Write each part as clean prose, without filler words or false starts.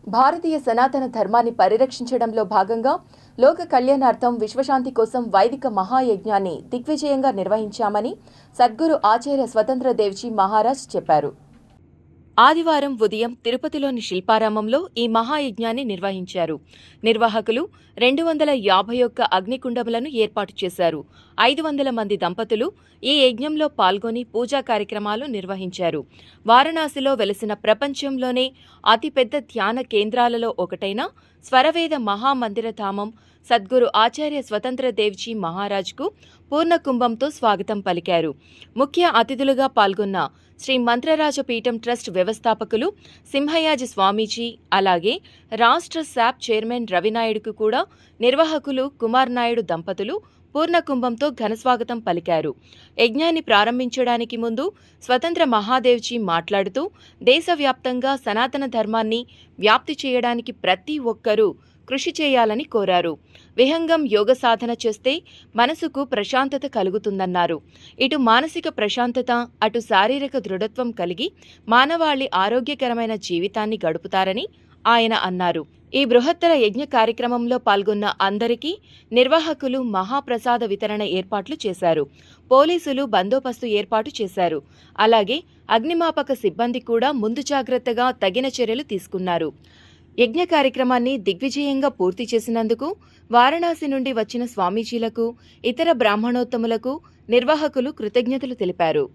భారతీయ సనాతన ధర్మాన్ని పరిరక్షించడంలో భాగంగా లోక కళ్యాణార్థం విశ్వశాంతి కోసం వైదిక మహాయజ్ఞాన్ని దిగ్విజయంగా నిర్వహించామని సద్గురు ఆచార్య స్వతంత్ర దేవ్జీ మహారాజ్ చెప్పారు. ఆదివారం ఉదయం తిరుపతిలోని శిల్పారామంలో ఈ మహాయజ్ఞాన్ని నిర్వహించారు. నిర్వాహకులు 251 అగ్నికుండములను ఏర్పాటు చేశారు. 500 మంది దంపతులు ఈ యజ్ఞంలో పాల్గొని పూజా కార్యక్రమాలు నిర్వహించారు. వారణాసిలో వెలసిన ప్రపంచంలోనే అతిపెద్ద ధ్యాన కేంద్రాలలో ఒకటైన స్వరవేద మహామందిరధామం సద్గురు ఆచార్య స్వతంత్ర దేవ్జీ మహారాజ్కు పూర్ణకుంభంతో స్వాగతం పలికారు. ముఖ్య అతిథులుగా పాల్గొన్న శ్రీ మంత్రరాజపీఠం ట్రస్ట్ వ్యవస్థాపకులు సింహయాజి స్వామీజీ, అలాగే రాష్ట్ర శాప్ చైర్మన్ రవినాయుడుకు కూడా నిర్వాహకులు కుమార్ నాయుడు దంపతులు పూర్ణకుంభంతో ఘనస్వాగతం పలికారు. యజ్ఞాన్ని ప్రారంభించడానికి ముందు స్వతంత్ర మహాదేవ్జీ మాట్లాడుతూ దేశవ్యాప్తంగా సనాతన ధర్మాన్ని వ్యాప్తి చేయడానికి ప్రతి ఒక్కరూ కృషి చేయాలని కోరారు. విహంగం యోగ సాధన చేస్తే మనసుకు ప్రశాంతత కలుగుతుందన్నారు. ఇటు మానసిక ప్రశాంతత, అటు శారీరక దృఢత్వం కలిగి మానవాళి ఆరోగ్యకరమైన జీవితాన్ని గడుపుతారని ఆయన అన్నారు. ఈ బృహత్తర యజ్ఞ కార్యక్రమంలో పాల్గొన్న అందరికీ నిర్వాహకులు మహాప్రసాద వితరణ ఏర్పాట్లు చేశారు. పోలీసులు బందోబస్తు ఏర్పాటు చేశారు. అలాగే అగ్నిమాపక సిబ్బంది కూడా ముందు జాగ్రత్తగా తగిన చర్యలు తీసుకున్నారు. యజ్ఞ కార్యక్రమాన్ని దిగ్విజయంగా పూర్తి చేసినందుకు వారణాసి నుండి వచ్చిన స్వామీజీలకు, ఇతర బ్రాహ్మణోత్తములకు నిర్వాహకులు కృతజ్ఞతలు తెలిపారు.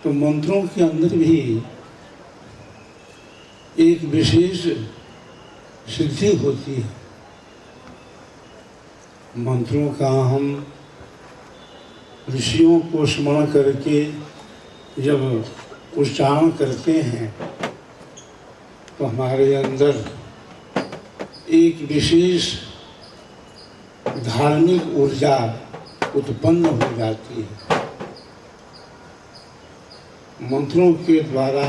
तो मंत्रों के अंदर भी एक विशेष सिद्धि होती है। मंत्रों का हम ऋषियों को स्मरण करके जब उच्चारण करते हैं तो हमारे अंदर एक विशेष धार्मिक ऊर्जा उत्पन्न हो जाती है। मंत्रों के द्वारा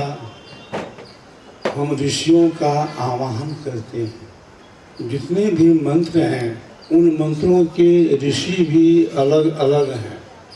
हम ऋषियों का आवाहन करते हैं। जितने भी मंत्र हैं उन मंत्रों के ऋषि भी अलग अलग हैं।